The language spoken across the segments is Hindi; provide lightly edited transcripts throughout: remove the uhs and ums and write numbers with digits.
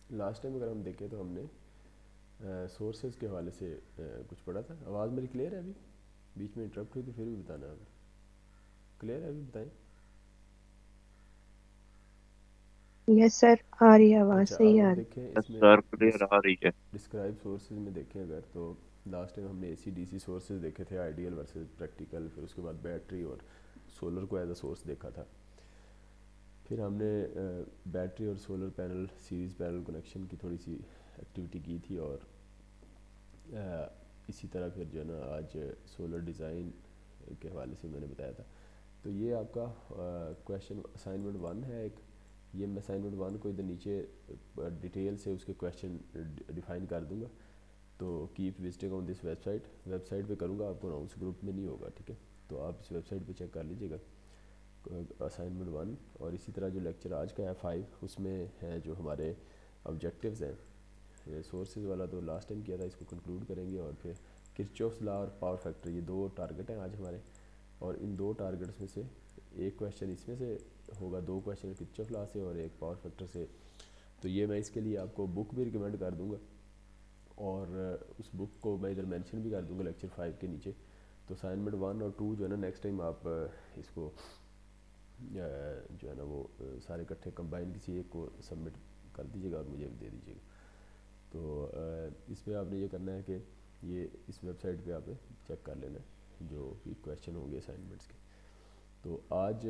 लास्ट टाइम अगर हम देखें तो हमने सोर्सेज के हवाले से कुछ पढ़ा था। आवाज़ मेरी क्लियर है? अभी बीच में इंटरप्ट हुई तो फिर भी बताना। आपने क्लियर है? अभी बताएं। यस सर, आ रही है आवाज़, अच्छा, सही अब आ हम रही। देखें इसमें सर क्लियर आ रही है। डिस्क्राइब सोर्सेज में देखें अगर तो लास्ट टाइम हमने एसी डीसी सोर्सेज देखे थे, आइडियल वर्सेस प्रैक्टिकल, फिर उसके बाद बैटरी और सोलर को एज अ सोर्स देखा था। फिर हमने बैटरी और solar panel series panel connection की थोड़ी सी एक्टिविटी की थी, और इसी तरह फिर जो है ना आज सोलर डिज़ाइन के हवाले से मैंने बताया था। तो ये आपका क्वेश्चन असाइनमेंट वन है एक। ये मैं असाइनमेंट वन को इधर नीचे डिटेल से उसके क्वेश्चन डिफाइन कर दूंगा। तो keep visiting on this website, website पे करूँगा, आपको अनाउंस ग्रुप में नहीं होगा, ठीक है? तो आप इस वेबसाइट पे चेक कर लीजिएगा असाइनमेंट वन। और इसी तरह जो लेक्चर आज का है फाइव, उसमें है जो हमारे ऑब्जेक्टिव्स हैं। सोर्सेज वाला तो लास्ट टाइम किया था, इसको कंक्लूड करेंगे, और फिर किरचॉफ्स लॉ और पावर फैक्टर, ये दो टारगेट हैं आज हमारे। और इन दो टारगेट्स में से एक क्वेश्चन इसमें से होगा, दो क्वेश्चन किरचॉफ लॉ से और एक पावर फैक्टर से। तो ये मैं इसके लिए आपको बुक भी रिकमेंड कर दूंगा, और उस बुक को मैं इधर मेंशन भी कर दूंगा लेक्चर फाइव के नीचे। तो असाइनमेंट वन और टू जो है ना नेक्स्ट टाइम आप इसको जो है ना वो सारे इकट्ठे कंबाइन किसी एक को सबमिट कर दीजिएगा और मुझे भी दे दीजिएगा। तो इस पर आपने ये करना है कि ये इस वेबसाइट पे आपने चेक कर लेना है जो भी क्वेश्चन होंगे असाइनमेंट्स के। तो आज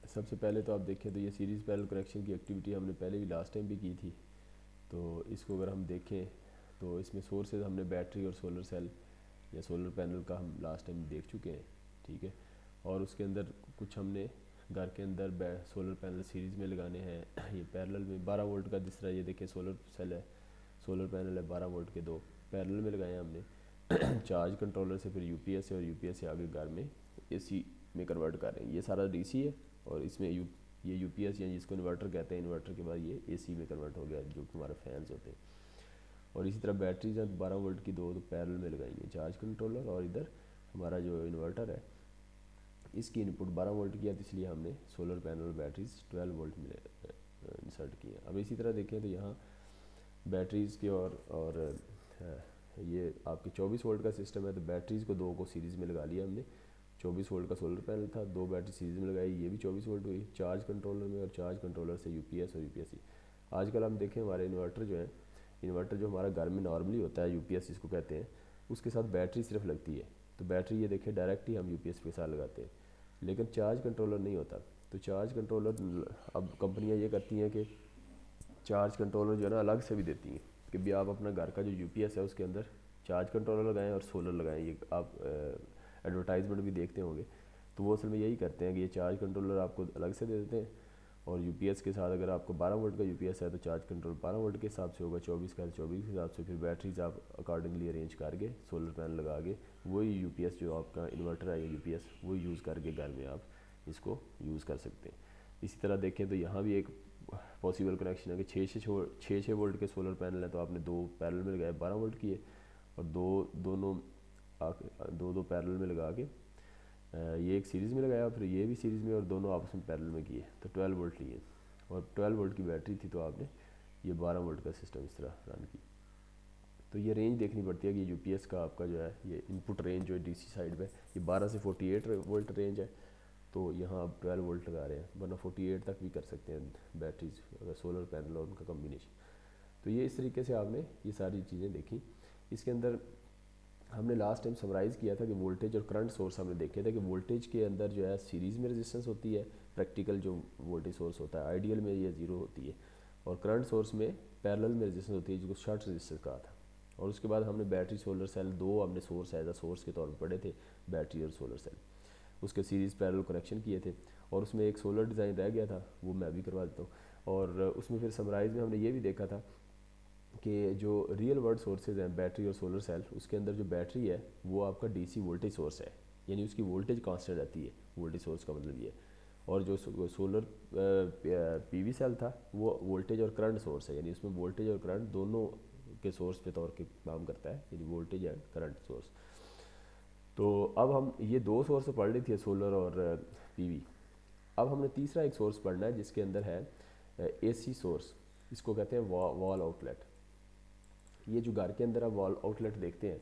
सबसे पहले तो आप देखें तो ये सीरीज़ पैरेलल करेक्शन की एक्टिविटी हमने पहले भी लास्ट टाइम भी की थी। तो इसको अगर हम देखें तो इसमें सोर्सेज हमने बैटरी और सोलर सेल या सोलर पैनल का हम लास्ट टाइम देख चुके हैं, ठीक है? और उसके अंदर कुछ हमने घर के अंदर सोलर पैनल सीरीज़ में लगाने हैं ये पैरेलल में 12 वोल्ट का, जिस तरह ये देखें सोलर सेल है, सोलर पैनल है 12 वोल्ट के, दो पैरेलल में लगाए हैं हमने चार्ज कंट्रोलर से फिर यूपीएस से, और यूपीएस से आगे घर में एसी में कन्वर्ट कर रहे हैं। ये सारा डीसी है, और इसमें ये यूपीएस या जिसको इन्वर्टर कहते हैं, इन्वर्टर के बाद ये एसी में कन्वर्ट हो गया जो कि हमारे फैंस होते हैं। और इसी तरह बैटरीज हैं 12 वोल्ट की, दो तो पैरेलल में लगाई हैं चार्ज कंट्रोलर, और इधर हमारा जो इन्वर्टर है इसकी इनपुट 12 वोल्ट की है, तो इसलिए हमने सोलर पैनल बैटरीज 12 वोल्ट में इंसर्ट की हैं। अब इसी तरह देखें तो यहाँ बैटरीज़ के और ये आपके 24 वोल्ट का सिस्टम है, तो बैटरीज़ को दो को सीरीज़ में लगा लिया हमने। 24 वोल्ट का सोलर पैनल था, दो बैटरी सीरीज़ में लगाई, ये भी 24 वोल्ट हुई चार्ज कंट्रोलर में, और चार्ज कंट्रोलर से यूपीएस और यूपीएससी। आजकल हम देखें हमारे इन्वर्टर जो है, इन्वर्टर जो हमारा घर में नॉर्मली होता है यूपीएस जिसको कहते हैं, उसके साथ बैटरी सिर्फ लगती है। तो बैटरी ये देखें डायरेक्ट ही हम यूपीएस के साथ लगाते हैं, लेकिन चार्ज कंट्रोलर नहीं होता। तो चार्ज कंट्रोलर अब कंपनियां ये करती हैं कि चार्ज कंट्रोलर जो है ना अलग से भी देती हैं कि भी आप अपना घर का जो यूपीएस है उसके अंदर चार्ज कंट्रोलर लगाएं और सोलर लगाएं। ये आप एडवर्टाइजमेंट भी देखते होंगे। तो वो असल में यही करते हैं कि ये चार्ज कंट्रोलर आपको अलग से दे देते हैं, और यूपीएस के साथ अगर आपको 12 वोल्ट का यूपीएस है तो चार्ज कंट्रोल 12 वोल्ट के हिसाब से होगा, 24 का है तो 24 के हिसाब से, फिर बैटरीज आप अकॉर्डिंगली अरेंज करके सोलर पैनल लगा के वही यूपीएस जो आपका इन्वर्टर है या यूपीएस वो यूज़ करके घर में आप इसको यूज़ कर सकते हैं। इसी तरह देखें तो यहाँ भी एक पॉसिबल कनेक्शन है कि छः वोल्ट के सोलर पैनल है, तो आपने दो पैरेलल में लगाए 12 वोल्ट किए, और दोनों दो दो पैरेलल में लगा के ये एक सीरीज़ में लगाया, फिर ये भी सीरीज़ में, और दोनों आपस में पैरेलल में किए तो 12 वोल्ट लिए। और 12 वोल्ट की बैटरी थी, तो आपने ये 12 वोल्ट का सिस्टम इस तरह रन किया। तो ये रेंज देखनी पड़ती है कि यूपीएस का आपका जो है ये इनपुट रेंज जो है डीसी साइड पे ये 12 से 48 वोल्ट रेंज है, तो यहाँ आप 12 वोल्ट लगा रहे हैं, वरना 48 तक भी कर सकते हैं बैटरीज अगर सोलर पैनल और उनका कम्बिनेशन। तो ये इस तरीके से आपने ये सारी चीज़ें देखी। इसके अंदर हमने लास्ट टाइम समराइज़ किया था कि वोल्टेज और करंट सोर्स हमने देखे थे कि वोल्टेज के अंदर जो है सीरीज़ में रेजिस्टेंस होती है, प्रैक्टिकल जो वोल्टेज सोर्स होता है आइडियल में ये ज़ीरो होती है, और करंट सोर्स में पैरेलल में रेजिस्टेंस होती है जिसको शॉर्ट रेजिस्टेंस कहा था। और उसके बाद हमने बैटरी सोलर सेल दो हमने सोर्स एज अ सोर्स के तौर पर पढ़े थे, बैटरी और सोलर सेल, उसके सीरीज़ पैरेलल कनेक्शन किए थे। और उसमें एक सोलर डिज़ाइन रह गया था, वो मैं भी करवा देता हूँ। और उसमें फिर समराइज़ में हमने ये भी देखा था कि जो रियल वर्ल्ड सोर्सेज हैं बैटरी और सोलर सेल, उसके अंदर जो बैटरी है वो आपका डीसी वोल्टेज सोर्स है, यानी उसकी वोल्टेज कांस्टेंट रहती है, वोल्टेज सोर्स का मतलब ये है। और जो सोलर पीवी सेल था वो वोल्टेज और करंट सोर्स है, यानी उसमें वोल्टेज और करंट दोनों के सोर्स पे तौर के काम करता है, यानी वोल्टेज एंड करंट सोर्स। तो अब हम ये दो सोर्स पढ़ ली थी, सोलर और पीवी। अब हमने तीसरा एक सोर्स पढ़ना है जिसके अंदर है AC सोर्स, इसको कहते हैं वॉल आउटलेट। ये जो घर के अंदर आप वॉल आउटलेट देखते हैं,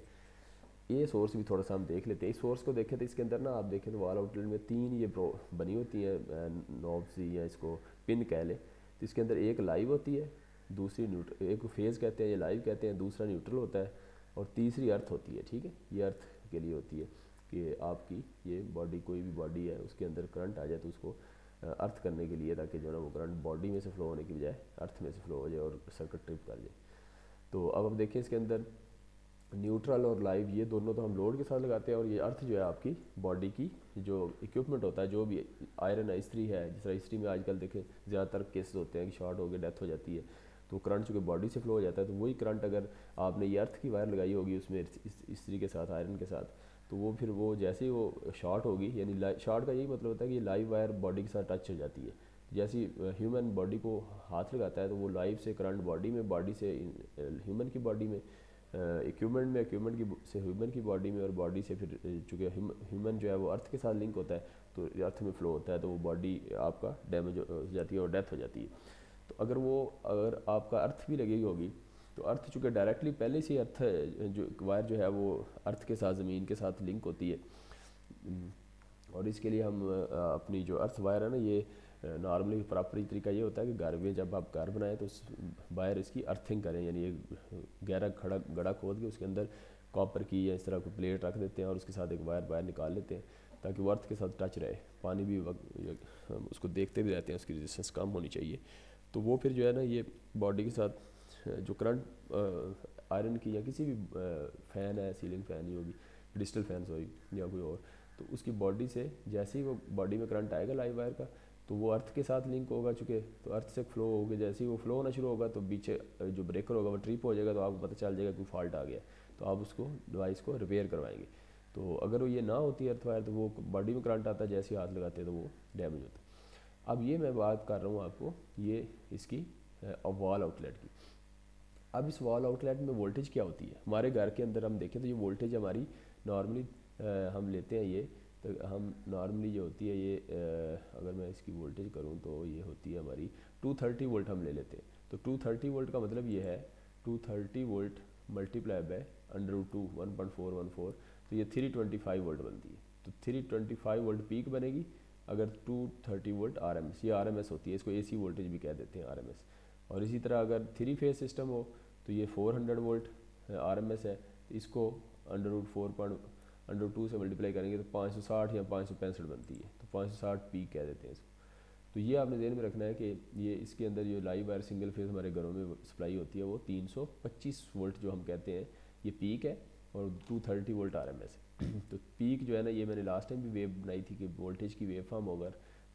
ये सोर्स भी थोड़ा सा हम देख लेते हैं। इस सोर्स को देखें तो इसके अंदर ना आप देखें तो वॉल आउटलेट में 3 ये बनी होती हैं नॉब्स या इसको पिन कह लें। तो इसके अंदर एक लाइव होती है, दूसरी न्यूट्रल, एक फेज़ कहते हैं, ये लाइव कहते हैं, दूसरा न्यूट्रल होता है, और तीसरी अर्थ होती है। ठीक है, ये अर्थ के लिए होती है कि आपकी ये बॉडी, कोई भी बॉडी है उसके अंदर करंट आ जाए तो उसको अर्थ करने के लिए, ताकि जो है ना वो करंट बॉडी में से फ्लो होने की बजाय अर्थ में से फ्लो हो जाए और सर्किट ट्रिप कर जाए। तो अब हम देखें इसके अंदर न्यूट्रल और लाइव ये दोनों तो हम लोड के साथ लगाते हैं, और ये अर्थ जो है आपकी बॉडी की जो इक्विपमेंट होता है, जो भी आयरन है, इस्त्री है, जिस तरह इस्त्री में आजकल देखें ज़्यादातर केसेस होते हैं कि शॉर्ट हो गए, डेथ हो जाती है, तो करंट चूँकि बॉडी से फ्लो हो जाता है, तो वही करंट अगर आपने ये अर्थ की वायर लगाई होगी उसमें इस्त्री के साथ, आयरन के साथ, तो वो फिर वो जैसे ही वो शॉर्ट होगी, यानी शॉर्ट का यही मतलब होता है कि लाइव वायर बॉडी के साथ टच हो जाती है। जैसे ह्यूमन बॉडी को हाथ लगाता है तो वो लाइव से करंट बॉडी में, बॉडी से ह्यूमन की बॉडी में, इक्विपमेंट में, इक्विपमेंट की से ह्यूमन की बॉडी में, और बॉडी से फिर चूँकि ह्यूमन जो है वो अर्थ के साथ लिंक होता है, तो अर्थ में फ्लो होता है, तो वो बॉडी आपका डैमेज हो जाती है और डेथ हो जाती है। तो अगर आपका अर्थ भी लगी होगी, तो अर्थ चूँकि डायरेक्टली पहले से अर्थ जो वायर जो है वो अर्थ के साथ, ज़मीन के साथ लिंक होती है, और इसके लिए हम अपनी जो अर्थ वायर है ना, ये नॉर्मली पारंपरिक तरीका ये होता है कि घर में जब आप घर बनाएं तो वायर इसकी अर्थिंग करें, यानी एक गहरा गड़ा खोद के उसके अंदर कॉपर की या इस तरह कोई प्लेट रख देते हैं, और उसके साथ एक वायर बाहर निकाल लेते हैं, ताकि वो अर्थ के साथ टच रहे। पानी भी हम उसको देखते भी रहते हैं, उसकी रेजिस्टेंस कम होनी चाहिए। तो वो फिर जो है ना ये बॉडी के साथ जो करंट आयरन की या किसी भी फ़ैन है, सीलिंग फ़ैन ही होगी, डिजिटल फैन सॉरी, या कोई और, तो उसकी बॉडी से जैसे ही वो बॉडी में करंट आएगा लाइव वायर का, तो वो अर्थ के साथ लिंक होगा, चूँकि तो अर्थ से फ्लो होगा, जैसे ही वो फ्लो होना शुरू होगा तो पीछे जो ब्रेकर होगा वो ट्रिप हो जाएगा, तो आपको पता चल जाएगा कि फॉल्ट आ गया, तो आप उसको डिवाइस को रिपेयर करवाएंगे। तो अगर वो ये ना होती अर्थ वायर, तो वो बॉडी में करंट आता है, जैसे ही हाथ लगाते हैं तो वो डैमेज होता है। अब ये मैं बात कर रहा हूँ आपको ये इसकी वॉल आउटलेट की। अब इस वॉल आउटलेट में वोल्टेज क्या होती है, हमारे घर के अंदर हम देखें तो ये वोल्टेज हमारी नॉर्मली हम लेते हैं, ये तो हम नॉर्मली ये होती है ये अगर मैं इसकी वोल्टेज करूँ तो ये होती है हमारी 230 वोल्ट हम ले लेते हैं। तो 230 वोल्ट का मतलब ये है 230 वोल्ट मल्टीप्लाई बाय √2 1.414, तो ये 325 वोल्ट बनती है। तो 325 वोल्ट पीक बनेगी अगर 230 वोल्ट RMS, ये RMS होती है, इसको AC वोल्टेज भी कह देते हैं RMS। और इसी तरह अगर 3 फेज सिस्टम हो तो ये 400 वोल्ट RMS है, तो इसको √2 से मल्टीप्लाई करेंगे तो 560 या 565 बनती है, तो 560 पीक कह देते हैं इसको। तो ये आपने ध्यान में रखना है कि ये इसके अंदर जो लाइव वायर सिंगल फेज हमारे घरों में सप्लाई होती है वो 325 वोल्ट जो हम कहते हैं ये पीक है, और 230 वोल्ट RMS है। तो पीक जो है ना, ये मैंने लास्ट टाइम भी वेव बनाई थी कि वोल्टेज की वेव फॉर्म होगा,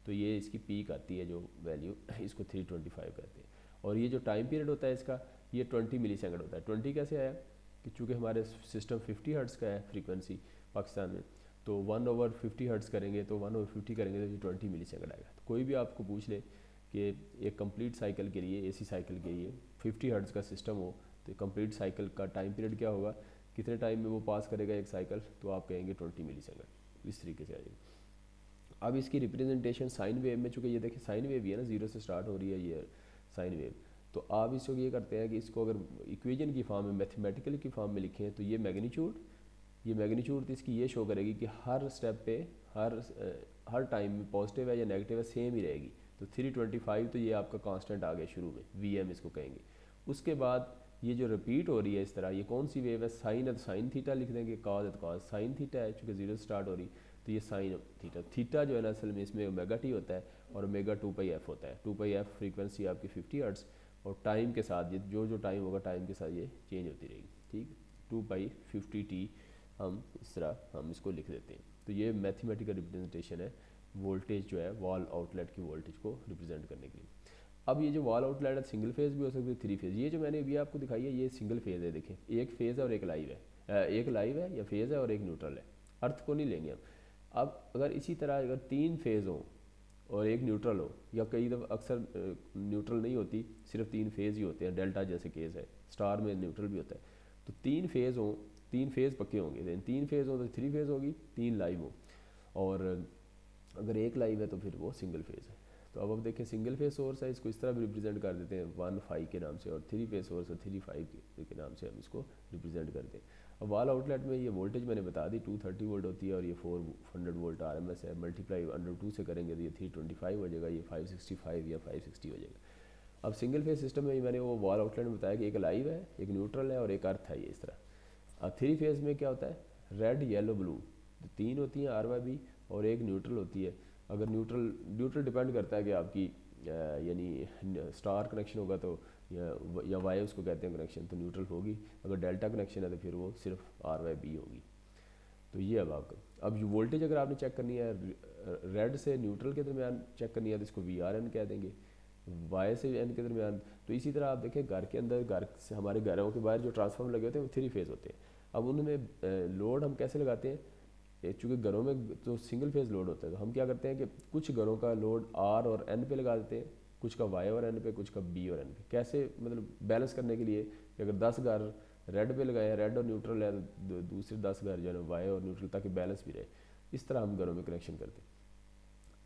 तो ये इसकी पीक आती है जो वैल्यू, इसको 325 कहते हैं। और ये जो टाइम पीरियड होता है इसका, ये 20 मिली सेकेंड होता है। 20 कैसे आया कि चूँकि हमारे सिस्टम 50 हर्ट्ज़ का है फ्रीक्वेंसी पाकिस्तान में, तो 1/50 हर्ट्ज़ करेंगे तो 1/50 करेंगे तो ये 20 मिली सेकेंड आएगा। तो कोई भी आपको पूछ ले कि एक कंप्लीट साइकिल के लिए, AC साइकिल के लिए 50 हर्ट्ज़ का सिस्टम हो, तो कंप्लीट साइकिल का टाइम पीरियड क्या होगा, कितने टाइम में वो पास करेगा एक साइकिल, तो आप कहेंगे 20 मिली सेकेंड। इस तरीके से आएगा। अब इसकी रिप्रेजेंटेशन साइन वेव में, चूँकि ये देखिए साइन वेव ही है ना, जीरो से स्टार्ट हो रही है ये साइन वेव, तो आप इसको ये करते हैं कि इसको अगर इक्वेशन की फॉर्म में, मैथमेटिकल की फॉर्म में लिखें, तो ये मैग्नीट्यूड इसकी ये शो करेगी कि हर स्टेप पे हर टाइम में पॉजिटिव है या नेगेटिव है, सेम ही रहेगी। तो 325 तो ये आपका कांस्टेंट आ गया शुरू में, VM इसको कहेंगे। उसके बाद ये जो रिपीट हो रही है इस तरह, ये कौन सी वेव है, साइन है तो साइन थीटा लिख देंगे, कॉज है तो कॉज साइन थीटा है, चूँकि जीरो से स्टार्ट हो रही, तो ये साइन थीटा जो है ना असल में इसमें ओमेगा T होता है, और ओमेगा 2πf होता है। 2πf फ्रीक्वेंसी आपकी 50 हर्ट्ज़, और टाइम के साथ ये जो टाइम होगा टाइम के साथ ये चेंज होती रहेगी। ठीक, 2π50T हम इस तरह हम इसको लिख देते हैं। तो ये मैथमेटिकल रिप्रेजेंटेशन है वोल्टेज जो है वॉल आउटलेट की वोल्टेज को रिप्रेजेंट करने के लिए। अब ये जो वॉल आउटलेट है सिंगल फेज़ भी हो सकती है, 3 फेज़। ये जो मैंने अभी आपको दिखाई है ये सिंगल फेज़ है, देखें एक फेज़ है और एक लाइव है, एक लाइव है या फेज़ है और एक न्यूट्रल है, अर्थ को नहीं लेंगे हम। अब अगर इसी तरह अगर 3 फेज़ हो और एक न्यूट्रल हो, या कई दफ़ा अक्सर न्यूट्रल नहीं होती, सिर्फ 3 फेज़ ही होते हैं, डेल्टा जैसे केस है, स्टार में न्यूट्रल भी होता है। तो 3 फेज़ हो, 3 फेज़ पक्के होंगे, 3 फेज़ हो तो 3 फेज़ होगी, 3 लाइव हो, और अगर एक लाइव है तो फिर वो सिंगल फेज़ है। तो अब देखें सिंगल फेज सोर्स है, इसको इस तरह भी रिप्रेजेंट कर देते हैं 1 5 के नाम से, और 3 फेज सोर्स है 3 5 के नाम से हम इसको रिप्रेजेंट करते हैं। अब वाल आउटलेट में ये वोल्टेज मैंने बता दी 230 वोल्ट होती है, और ये 400 वोल्ट RMS है, मल्टीप्लाई √2 से करेंगे तो ये 325 हो जाएगा, ये 565 या 560 हो जाएगा। अब सिंगल फेज सिस्टम में मैंने वो वॉल आउटलेट में बताया कि एक लाइव है, एक न्यूट्रल है और एक अर्थ है, ये इस तरह। अब 3 फेज में क्या होता है, रेड येलो ब्लू, तो 3 होती हैं RYB, और एक न्यूट्रल होती है। अगर न्यूट्रल डिपेंड करता है कि आपकी यानी स्टार कनेक्शन होगा तो या वाई उसको कहते हैं कनेक्शन, तो न्यूट्रल होगी। अगर डेल्टा कनेक्शन है तो फिर वो सिर्फ RYB होगी। तो ये अब आपका, अब वोल्टेज अगर आपने चेक करनी है रेड से न्यूट्रल के दरमियान चेक करनी है तो इसको VRN कह देंगे, वाई से एन के दरमियान। तो इसी तरह आप देखें घर के अंदर, घर से हमारे घरों के बाहर जो ट्रांसफार्मर लगे होते हैं वो 3 फेज़ होते हैं। अब उनमें लोड हम कैसे लगाते हैं, चूँकि घरों में तो सिंगल फेज़ लोड होता है, तो हम क्या करते हैं कि कुछ घरों का लोड R और N पे लगा देते हैं, कुछ का Y और N पे, कुछ का B और N पे। कैसे, मतलब बैलेंस करने के लिए कि अगर 10 घर रेड पे लगाए हैं, रेड और न्यूट्रल है, तो दूसरे 10 घर जो है वाई और न्यूट्रल, ताकि बैलेंस भी रहे। इस तरह हम घरों में कनेक्शन करते हैं।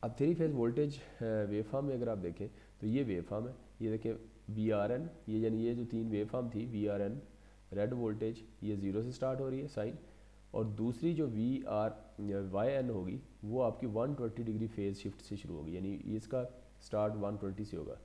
अब 3 फेज़ वोल्टेज वेव फॉर्म में अगर आप देखें तो ये वेव फॉर्म है, ये देखें VRN, ये यानी ये जो 3 वेव फॉर्म थी VRN, रेड वोल्टेज ये 0 से स्टार्ट हो रही है साइन, और दूसरी जो YN होगी वो आपकी 120 डिग्री फेज़ शिफ्ट से शुरू होगी, यानी इसका स्टार्ट 120 से होगा,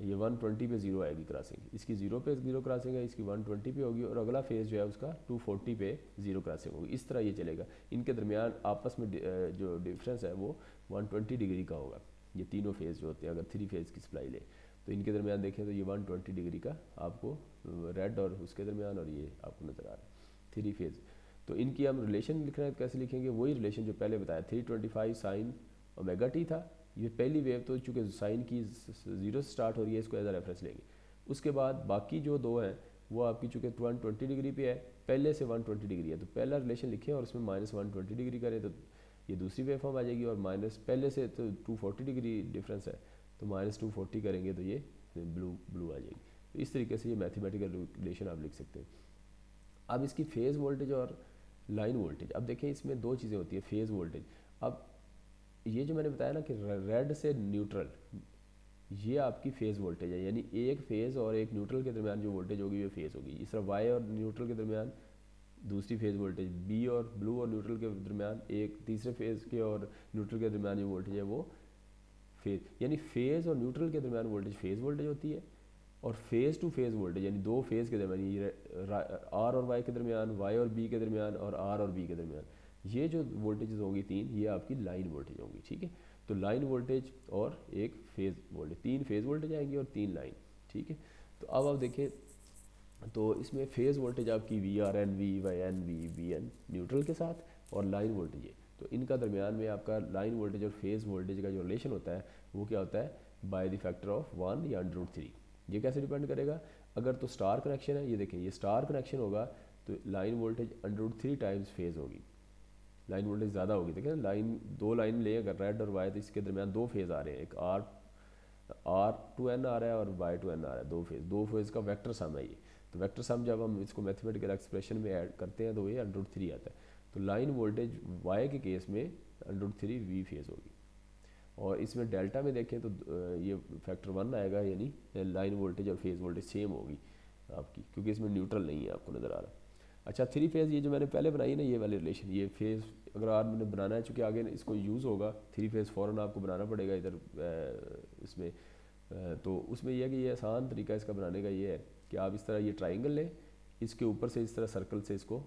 ये 120 पे 0 आएगी क्रॉसिंग, इसकी 0 पे 0 क्रॉसिंग है, इसकी 120 पे होगी, और अगला फेज़ जो है उसका 240 पे 0 क्रॉसिंग होगी। इस तरह ये चलेगा। इनके दरमियान आपस में जो डिफरेंस है वो 120 डिग्री का होगा। ये तीनों फेज़ जो होते हैं, अगर 3 फेज़ की सप्लाई ले तो इनके दरमियान देखें तो ये 120 डिग्री का आपको रेड और उसके दरमियान, और ये आपको नज़र आ रहा है 3 फेज़। तो इनकी हम रिलेशन लिखना है, कैसे लिखेंगे, वही रिलेशन जो पहले बताया 325 साइन ओमेगा टी था। ये पहली वेव तो चूँकि साइन की 0 से स्टार्ट हो रही है, इसको एज अ रेफरेंस लेंगे। उसके बाद बाकी जो दो हैं वो आपकी चूँकि 120 डिग्री पे है, पहले से 120 डिग्री है, तो पहला रिलेशन लिखें और उसमें -120 डिग्री करें तो ये दूसरी वेव फॉर्म आ जाएगी, और माइनस पहले से तो 240 डिग्री डिफरेंस है, तो -240 करेंगे तो ये ब्लू आ जाएगी। तो इस तरीके से ये मैथमेटिकल रिलेशन आप लिख सकते हैं। अब इसकी फेज़ वोल्टेज और लाइन वोल्टेज, अब देखें इसमें दो चीज़ें होती है फेज़ वोल्टेज। अब ये जो मैंने बताया ना कि रेड से न्यूट्रल, ये आपकी फेज़ वोल्टेज है, यानी एक फेज़ और एक न्यूट्रल के दरमियान जो वोल्टेज होगी वो फेज़ होगी। इस तरह वाई और न्यूट्रल के दरमियान दूसरी फेज़ वोल्टेज, बी और ब्लू और न्यूट्रल के दरमियान एक तीसरे फेज़ के और न्यूट्रल के दरमियान जो वोल्टेज है वो फेज़, यानी फेज़ और न्यूट्रल के दरमियान वोल्टेज फेज़ वोल्टेज होती है, और फेज़ टू फेज़ वोल्टेज यानी दो फेज़ के दरमियान, ये आर और वाई के दरमियान, वाई और बी के दरमियान, और आर और बी के दरमियान, ये जो वोल्टेजेस होंगी तीन, ये आपकी लाइन वोल्टेज होंगी। ठीक है, तो लाइन वोल्टेज और एक फेज़ वोल्टेज, 3 फेज़ वोल्टेज आएंगी और 3 लाइन। ठीक है, तो अब आप देखें तो इसमें फेज़ वोल्टेज आपकी VRN, VYN, VBN न्यूट्रल के साथ, और लाइन वोल्टेज है। तो इनका दरमियान में आपका लाइन वोल्टेज और फेज़ वोल्टेज का जो रिलेशन होता है वो क्या होता है, बाय द फैक्टर ऑफ 1 या √3। ये कैसे डिपेंड करेगा, अगर तो स्टार कनेक्शन है, ये देखें ये स्टार कनेक्शन होगा तो लाइन वोल्टेज √3 टाइम्स फेज़ होगी, लाइन वोल्टेज ज़्यादा होगी। देखिए लाइन, दो लाइन ले अगर रेड और वाई, तो इसके दरमियान दो फेज़ आ रहे हैं, एक R टू N आ रहा है और Y टू N आ रहा है, दो फेज़ का वेक्टर सम है ये। तो वेक्टर सम जब हम इसको मैथमेटिकल एक्सप्रेशन में ऐड करते हैं तो ये √3 आता है। तो लाइन वोल्टेज Y के केस में √3 V फेज़ होगी, और इसमें डेल्टा में देखें तो ये फैक्टर 1 आएगा, यानी लाइन वोल्टेज और फेज़ वोल्टेज सेम होगी आपकी, क्योंकि इसमें न्यूट्रल नहीं है, आपको नज़र आ रहा है। अच्छा 3 फेज़, ये जो मैंने पहले बनाई ना ये वाले रिलेशन, ये फेज़ अगर आपने बनाना है, चूँकि आगे इसको यूज़ होगा 3 फेज़ फ़ौरन आपको बनाना पड़ेगा इधर इसमें, तो उसमें यह है कि ये आसान तरीका इसका बनाने का ये है कि आप इस तरह ये ट्राइंगल लें, इसके ऊपर से इस तरह सर्कल से इसको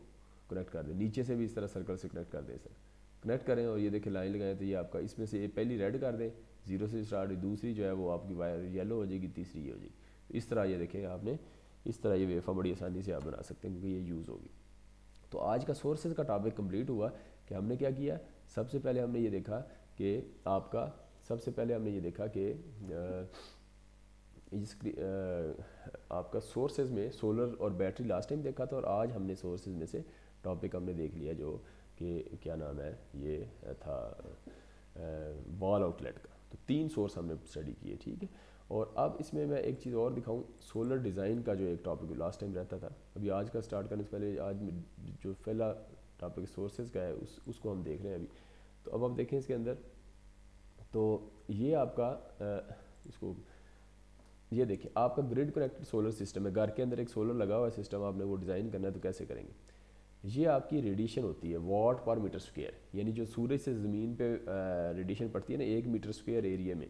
कनेक्ट कर दें, नीचे से भी इस तरह सर्कल से कनेक्ट कर दें, सर कनेक्ट करें, और ये देखें लाइन लगाएं, तो ये आपका इसमें से ये पहली रेड कर दें, 0 से स्टार्ट हुई, दूसरी जो है वो आपकी वायर येलो हो जाएगी, तीसरी ये हो जाएगी। इस तरह ये देखें आपने, इस तरह ये वेफा बड़ी आसानी से आप बना सकते हैं, क्योंकि ये यूज़ होगी। तो आज का सोर्सेज का टॉपिक कंप्लीट हुआ कि हमने क्या किया, सबसे पहले हमने ये देखा कि आपका, सबसे पहले हमने ये देखा कि आपका सोर्सेज में सोलर और बैटरी लास्ट टाइम देखा था, और आज हमने सोर्सेज में से टॉपिक हमने देख लिया जो कि क्या नाम है, ये था वॉल आउटलेट का। तो 3 सोर्स हमने स्टडी किए, ठीक है। और अब इसमें मैं एक चीज़ और दिखाऊं, सोलर डिज़ाइन का जो एक टॉपिक लास्ट टाइम रहता था, अभी आज का स्टार्ट करने से पहले आज जो पहला टॉपिक सोर्सेज का है उसको हम देख रहे हैं अभी। तो अब आप देखें इसके अंदर तो ये आपका इसको ये देखिए आपका ग्रिड कनेक्टेड सोलर सिस्टम है, घर के अंदर एक सोलर लगा हुआ है सिस्टम, आपने वो डिज़ाइन करना है तो कैसे करेंगे। ये आपकी रेडिएशन होती है वॉट पर मीटर स्क्वायर, यानी जो सूरज से ज़मीन पे रेडिएशन पड़ती है ना 1 मीटर स्क्वायर एरिया में,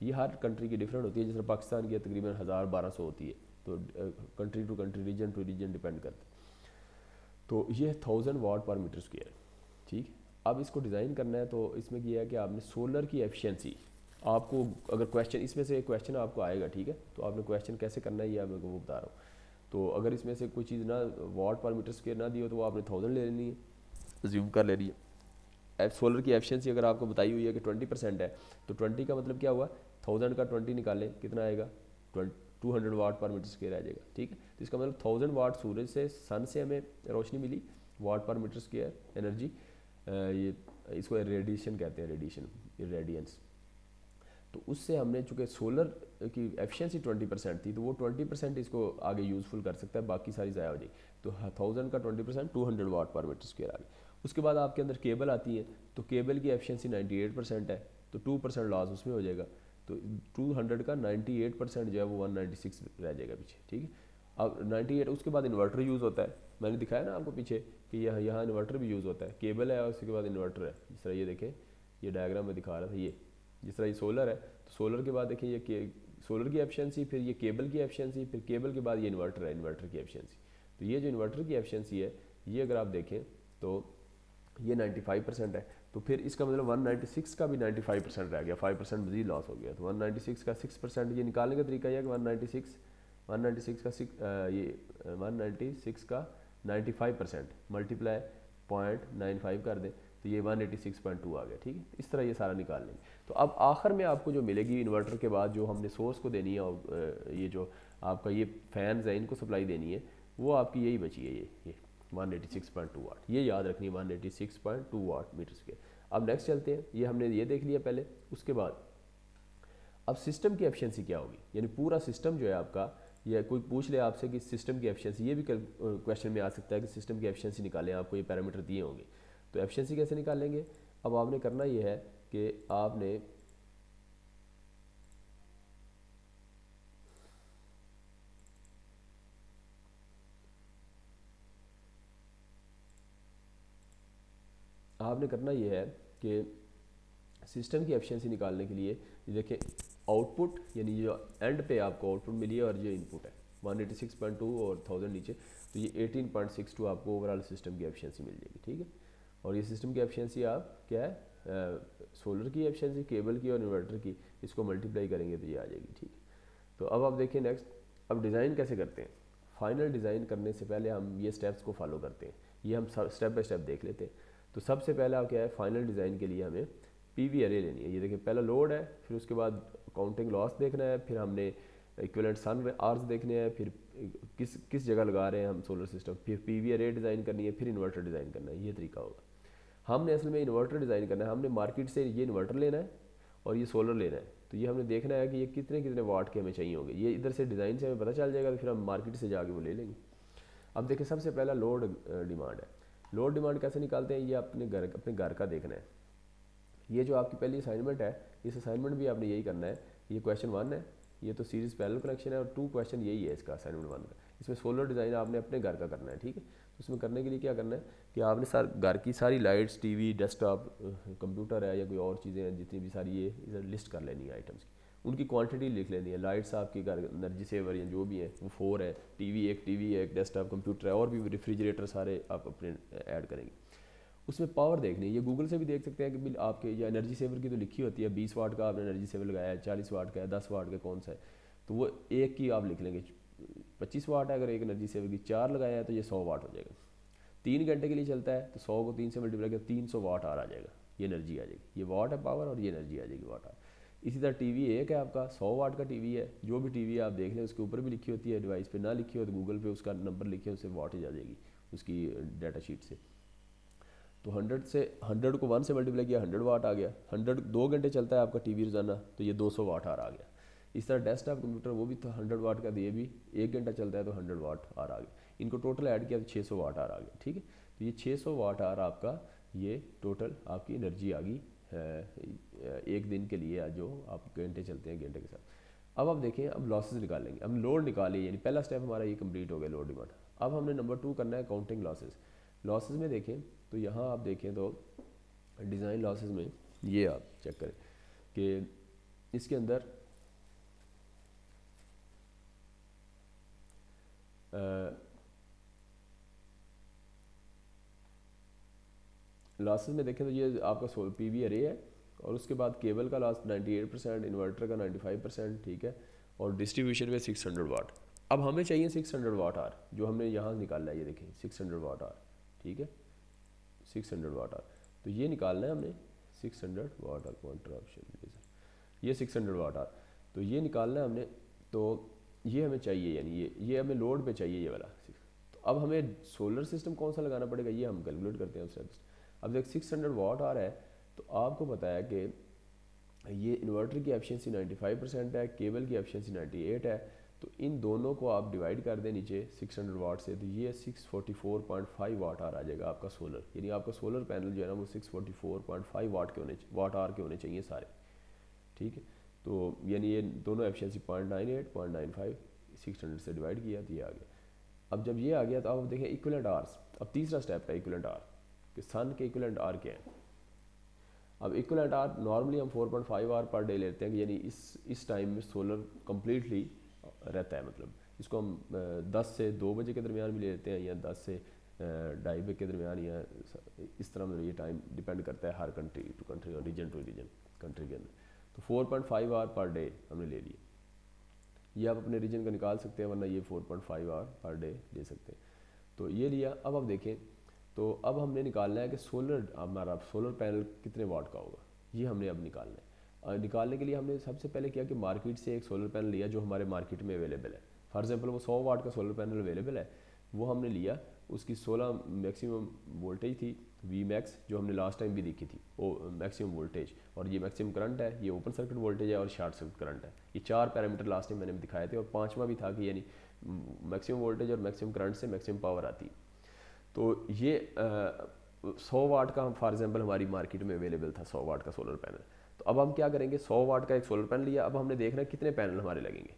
ये हर कंट्री की डिफरेंट होती है। जैसे पाकिस्तान की तकरीबन 1000-1200 होती है, तो country to country region to region depend करता है। तो ये 1000 वाट पर मीटर स्क्वायर, ठीक। अब इसको डिज़ाइन करना है तो इसमें किया है कि आपने सोलर की एफिशिएंसी, आपको अगर क्वेश्चन इसमें से एक क्वेश्चन आपको आएगा, ठीक है, तो आपने क्वेश्चन कैसे करना है ये मैं वो बता रहा हूँ। तो अगर इसमें से कोई चीज़ ना वाट पर मीटर स्क्वायर ना दी हो तो वो आपने 1000 ले लेनी है, ज्यूम कर लेनी है। सोलर की एफिशिएंसी अगर आपको बताई हुई है कि 20% है, तो 20 का मतलब क्या हुआ, 1000 का 20 निकालें कितना आएगा, 200 वाट पर मीटर स्क्वायर आ जाएगा, ठीक है। तो इसका मतलब 1000 वाट सूरज से सन से हमें रोशनी मिली, वाट पर मीटर स्क्वायर एनर्जी, ये इसको रेडिएशन कहते हैं, रेडिएशन रेडियंस। तो उससे हमने चूँकि सोलर की एफिशिएंसी 20% थी, तो वो 20% इसको आगे यूज़फुल कर सकता है, बाकी सारी ज़ाया हो जाएगी। तो 1000 का 20% 200 वाट पर मीटर स्क्वायर आ गया। उसके बाद आपके अंदर केबल आती है, तो केबल की एफिशिएंसी 98% है, तो 2% लॉस उसमें हो जाएगा। तो 200 का 98% जो है वो 196 रह जाएगा पीछे, ठीक है। अब 98, उसके बाद इन्वर्टर यूज़ होता है, मैंने दिखाया ना आपको पीछे कि यहाँ इन्वर्टर भी यूज़ होता है, केबल है और उसके बाद इन्वर्टर है। जिस तरह ये देखें, ये डायग्राम में दिखा रहा था, ये जिस तरह ये सोलर है, तो सोलर के बाद देखिए ये सोलर की एफिशिएंसी, फिर ये केबल की एफिशिएंसी, फिर केबल के बाद ये इन्वर्टर है, इन्वर्टर की एफिशिएंसी। तो ये जो इन्वर्टर की एफिशिएंसी है, ये अगर आप देखें तो ये 95% है। तो फिर इसका मतलब 196 का भी 95% रह गया, 5% मजीद लॉस हो गया। तो 196 का 6%, ये निकालने का तरीका यह है कि 196 का 196 का 95% मल्टीप्लाई 0.95 कर दें, तो ये 186.2 आ गया, ठीक है। इस तरह ये सारा निकाल लेंगे। तो अब आखिर में आपको जो मिलेगी इन्वर्टर के बाद, जो हमने सोर्स को देनी है और ये जो आपका ये फैंस है इनको सप्लाई देनी है, वो आपकी यही बची है, ये 186.2 वाट, ये याद रखनी है, 186.2 वाट मीटर स्क्वायर। अब नेक्स्ट चलते हैं, ये हमने ये देख लिया पहले। उसके बाद अब सिस्टम की एफिशिएंसी क्या होगी, यानी पूरा सिस्टम जो है आपका, या कोई पूछ ले आपसे कि सिस्टम की एफिशिएंसी, ये भी क्वेश्चन में आ सकता है कि सिस्टम की एफिशिएंसी निकालें, आपको ये पैरामीटर दिए होंगे, तो एफिशिएंसी कैसे निकालेंगे। अब आपने करना ये है कि आपने करना ये है कि सिस्टम की एफिशिएंसी निकालने के लिए देखिए आउटपुट, यानी जो एंड पे आपको आउटपुट मिली है और जो इनपुट है 186.2 और 1000 नीचे, तो ये 18.62 आपको ओवरऑल सिस्टम की एफिशिएंसी मिल जाएगी, ठीक है। और ये सिस्टम की एफिशिएंसी आप क्या है, सोलर की एफिशिएंसी, केबल की और इन्वर्टर की, इसको मल्टीप्लाई करेंगे तो ये आ जाएगी, ठीक है। तो अब आप देखिए नेक्स्ट, अब डिज़ाइन कैसे करते हैं। फाइनल डिज़ाइन करने से पहले हम ये स्टेप्स को फॉलो करते हैं, ये हम स्टेप बाय स्टेप देख लेते हैं। तो सबसे पहला क्या है, फाइनल डिज़ाइन के लिए हमें पीवी अरे लेनी है। ये देखिए पहला लोड है, फिर उसके बाद काउंटिंग लॉस देखना है, फिर हमने इक्विवेलेंट सन आवर्स देखने हैं, फिर किस किस जगह लगा रहे हैं हम सोलर सिस्टम, फिर पीवी अरे डिज़ाइन करनी है, फिर इन्वर्टर डिज़ाइन करना है। ये तरीका होगा। हमने असल में इन्वर्टर डिज़ाइन करना है, हमने मार्केट से ये इन्वर्टर लेना है और ये सोलर लेना है। तो ये हमने देखना है कि ये कितने कितने वाट के हमें चाहिए होंगे, ये इधर से डिज़ाइन से हमें पता चल जाएगा, तो फिर हम मार्केट से जाके वो ले लेंगे। अब देखिए सबसे पहला लोड डिमांड है। लोड डिमांड कैसे निकालते हैं, ये अपने घर का देखना है। ये जो आपकी पहली असाइनमेंट है, इस असाइनमेंट भी आपने यही करना है। ये क्वेश्चन 1 है, ये तो सीरीज पैरेलल कनेक्शन है, और 2 क्वेश्चन यही है इसका, असाइनमेंट 1 का। इसमें सोलर डिज़ाइन आपने अपने घर का करना है, ठीक है। तो उसमें करने के लिए क्या करना है कि आपने घर की सारी लाइट्स, टीवी, डेस्कटॉप, कंप्यूटर है या कोई और चीज़ें हैं, जितनी भी सारी ये इधर लिस्ट कर लेनी है आइटम्स की, उनकी क्वांटिटी लिख लेनी है। लाइट्स आपके घर एनर्जी सेवर या जो भी है वो 4 है, टीवी है, एक डेस्कटॉप कंप्यूटर है, और भी रेफ्रिजरेटर सारे आप अपने ऐड करेंगे। उसमें पावर देखनी है, ये गूगल से भी देख सकते हैं कि बिल आपके, या एनर्जी सेवर की तो लिखी होती है, 20 वाट का आपने एनर्जी सेवर लगाया है, 40 वाट का है, 10 वाट का कौन सा है, तो वो एक की आप लिख लेंगे। 25 वाट है अगर एक एनर्जी सेवर की, 4 लगाया है तो ये 100 वाट हो जाएगा। 3 घंटे के लिए चलता है तो 100 को 3 से मल्टीप्लाई कर 300 वाट आ जाएगा, ये एनर्जी आ जाएगी। ये वाट है पावर, और ये एनर्जी आ जाएगी वाट आर। इसी तरह टीवी एक है आपका, 100 वाट का टीवी है। जो भी टीवी आप देख लें उसके ऊपर भी लिखी होती है, डिवाइस पे ना लिखी हो तो गूगल पे उसका नंबर लिखे, उससे वाटेज आ जाएगी उसकी डाटा शीट से। तो 100 को 1 से मल्टीप्लाई किया, 100 वाट आ गया। 100 2 घंटे चलता है आपका टीवी रोजाना, तो ये 200 वाट आर आ गया। इस तरह डेस्कटॉप कंप्यूटर वो भी तो 100 वाट का, ये भी 1 घंटा चलता है तो 100 वाट आर आ गया। इनको टोटल ऐड किया तो 600 वाट आर आ गया, ठीक है। तो ये 600 वाट आर आपका, ये टोटल आपकी एनर्जी आ गई है एक दिन के लिए जो आप घंटे चलते हैं घंटे के साथ। अब आप देखें, अब लॉसेस निकालेंगे, अब लोड निकालिए, यानी पहला स्टेप हमारा ये कंप्लीट हो गया लोड डिमांड। अब हमने नंबर 2 करना है काउंटिंग लॉसेस। लॉसेस में देखें तो यहाँ आप देखें तो डिज़ाइन लॉसेस में ये आप चेक करें कि इसके अंदर लॉसेस में देखें तो ये आपका सोल पीवी अरे है, और उसके बाद केबल का लॉस 98%, इन्वर्टर का 95%, ठीक है, और डिस्ट्रीब्यूशन में 600 वाट। अब हमें चाहिए 600 वाट आर, जो हमने यहाँ निकालना है, ये देखें 600 वाट आर, ठीक है, 600 वाट आर। तो ये निकालना है हमने 600 वाट आर काउंटर ऑप्शन, ये 600 वाट आर, तो ये निकालना है हमने। तो ये हमें चाहिए, यानी ये हमें लोड पे चाहिए ये वाला। तो अब हमें सोलर सिस्टम कौन सा लगाना पड़ेगा, ये हम कैलकुलेट करते हैं उससे। अब देख 600 वाट आ रहा है, तो आपको पता है कि ये इन्वर्टर की एफिशिएंसी 95% है, केबल की एफिशिएंसी 98 है। तो इन दोनों को आप डिवाइड कर दें नीचे 600 वाट से, तो ये 644.5 वाट आर आ जाएगा आपका सोलर, यानी आपका सोलर पैनल जो है ना वो 644.5 वाट आर के होने चाहिए सारे, ठीक है। तो यानी ये दोनों एफिशिएंसी 0.98, 0.95, 600 से डिवाइड किया तो ये आ गया। अब जब ये आ गया तो आप देखें इक्विवेलेंट आर्स। अब तीसरा स्टेप है इक्विवेलेंट आर, कि सन के इक्विवेलेंट आर क्या है। अब इक्विवेलेंट आर नॉर्मली हम 4.5 आवर पर डे लेते हैं, कि यानी इस टाइम में सोलर कम्प्लीटली रहता है, मतलब इसको हम 10 से 2 बजे के दरमियान भी ले लेते हैं, या 10 से 2:30 बजे के दरमियान, या इस तरह मतलब ये टाइम डिपेंड करता है हर कंट्री टू कंट्री और रीजन टू रीजन कंट्री के अंदर। तो 4.5 आवर पर डे हमने ले लिए, ये आप अपने रीजन का निकाल सकते हैं, वरना ये 4.5 आवर पर डे ले सकते हैं। तो ये लिया। अब आप देखें तो अब हमने निकालना है कि सोलर, हमारा सोलर पैनल कितने वाट का होगा, ये हमने अब निकालना है। निकालने के लिए हमने सबसे पहले किया कि मार्केट से एक सोलर पैनल लिया जो हमारे मार्केट में अवेलेबल है। फॉर एग्जांपल वो 100 वाट का सोलर पैनल अवेलेबल है, वो हमने लिया, उसकी 16 मैक्सिमम वोल्टेज थी, वी मैक्स, जो हमने लास्ट टाइम भी देखी थी वो मैक्सिमम वोल्टेज, और ये मैक्सिमम करंट है, ये ओपन सर्किट वोल्टेज है और शॉर्ट सर्किट करंट है। ये 4 पैरामीटर लास्ट टाइम मैंने दिखाए थे, और 5वां भी था कि यानी मैक्सिमम वोल्टेज और मैक्सिमम करंट से मैक्सिमम पावर आती। तो ये 100 वाट का हम फॉर एग्जांपल हमारी मार्केट में अवेलेबल था 100 वाट का सोलर पैनल। तो अब हम क्या करेंगे, 100 वाट का एक सोलर पैनल लिया, अब हमने देखना है कितने पैनल हमारे लगेंगे।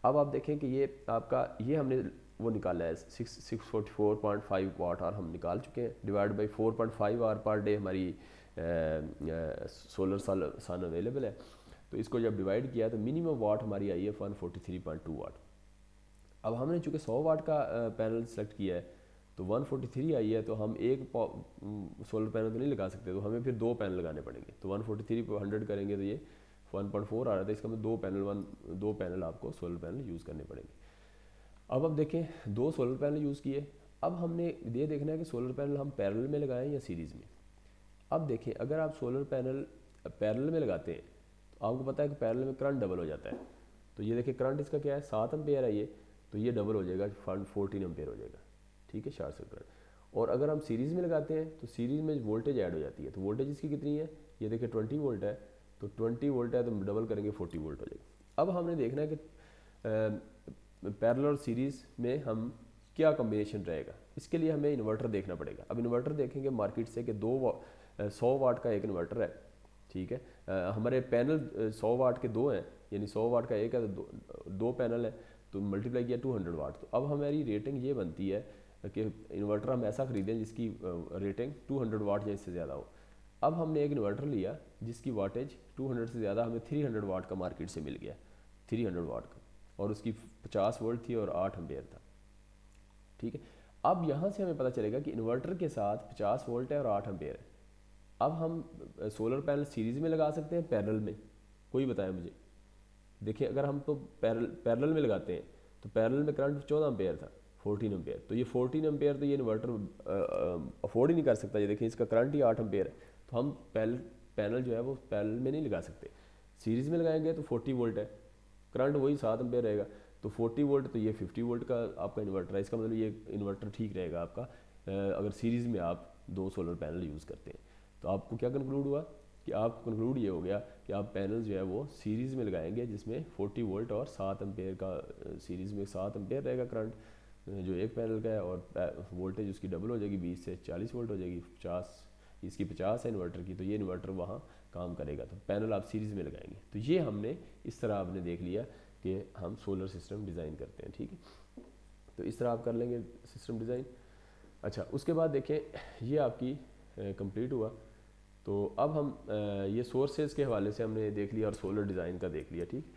अब आप देखें कि ये आपका, ये हमने वो निकाला है 644.5 वाट आर हम निकाल चुके हैं, divide by 4.5 hour per day हमारी सोलर सन अवेलेबल है। तो इसको जब डिवाइड किया तो मिनिमम वाट हमारी आई है 143.2 वाट। अब हमने चूँकि 100 वाट का पैनल सेलेक्ट किया है, तो 143 आई है, तो हम एक सोलर पैनल तो नहीं लगा सकते, तो हमें फिर 2 पैनल लगाने पड़ेंगे। तो 143 पर 100 करेंगे तो ये 1.4 आ रहा था, इसका में 2 पैनल आपको सोलर पैनल यूज़ करने पड़ेंगे। अब देखें 2 सोलर पैनल यूज़ किए। अब हमने ये देखना है कि सोलर पैनल हम पैरेलल में लगाएं या सीरीज़ में। अब देखें अगर आप सोलर पैनल पैरेलल में लगाते हैं तो आपको पता है कि पैरेलल में करंट डबल हो जाता है। तो ये देखिए करंट इसका क्या है, 7 एम्पेयर है ये, तो ये डबल हो जाएगा, 14 एम्पेयर हो जाएगा, ठीक है, शॉर्ट सर्किट। और अगर हम सीरीज़ में लगाते हैं तो सीरीज़ में वोल्टेज ऐड हो जाती है। तो वोल्टेज इसकी कितनी है, ये देखिए 20 वोल्ट है, तो 20 वोल्ट है तो डबल करेंगे 40 वोल्ट हो जाएगा। अब हमने देखना है कि पैरेलल और सीरीज़ में हम क्या कम्बिनेशन रहेगा, इसके लिए हमें इन्वर्टर देखना पड़ेगा। अब इन्वर्टर देखेंगे मार्केट से कि 100 वाट का एक इन्वर्टर है, ठीक है। हमारे पैनल 100 वाट के 2 हैं, यानी 100 वाट का एक है तो 2 पैनल है, तो मल्टीप्लाई किया 200 वाट। तो अब हमारी रेटिंग ये बनती है कि इन्वर्टर हम ऐसा ख़रीदें जिसकी रेटिंग 200 वाट या इससे ज़्यादा हो। अब हमने एक इन्वर्टर लिया जिसकी वाटेज 200 से ज़्यादा, हमें 300 वाट का मार्केट से मिल गया, 300 वाट का, और उसकी 50 वोल्ट थी और 8 एम्पेयर था, ठीक है। अब यहाँ से हमें पता चलेगा कि इन्वर्टर के साथ 50 वोल्ट है और 8 एम्पेयर है। अब हम सोलर पैनल सीरीज़ में लगा सकते हैं पैरेलल में, कोई बताए मुझे। देखिए अगर हम तो पैरेलल में लगाते हैं तो पैरेलल में करंट 14 एम्पेयर था, 14 एम्पेयर, तो ये 14 एम्पेयर तो ये इन्वर्टर अफोर्ड ही नहीं कर सकता। ये देखिए इसका करंट ही 8 एम्पेयर है, तो हम पैनल जो है वो पैरेलल में नहीं लगा सकते। सीरीज़ में लगाएंगे तो 40 वोल्ट है, करंट वही 7 एम्पेयर रहेगा, तो 40 वोल्ट, तो ये 50 वोल्ट का आपका इन्वर्टर है। इसका मतलब ये इन्वर्टर ठीक रहेगा आपका अगर सीरीज़ में आप 2 सोलर पैनल यूज़ करते हैं। तो आपको क्या कंक्लूड हुआ कि आप कंक्लूड ये हो गया कि आप पैनल जो है वो सीरीज़ में लगाएंगे जिसमें 40 वोल्ट और 7 एम्पेयर का, सीरीज़ में 7 एम्पेयर रहेगा करंट जो एक पैनल का है, और वोल्टेज उसकी डबल हो जाएगी, 20 से 40 वोल्ट हो जाएगी, 50 इसकी 50 है इन्वर्टर की, तो ये इन्वर्टर वहाँ काम करेगा। तो पैनल आप सीरीज़ में लगाएंगे। तो ये हमने इस तरह आपने देख लिया कि हम सोलर सिस्टम डिज़ाइन करते हैं, ठीक है। तो इस तरह आप कर लेंगे सिस्टम डिज़ाइन। अच्छा, उसके बाद देखें ये आपकी कंप्लीट हुआ। तो अब हम ये सोर्सेज के हवाले से हमने देख लिया और सोलर डिज़ाइन का देख लिया, ठीक।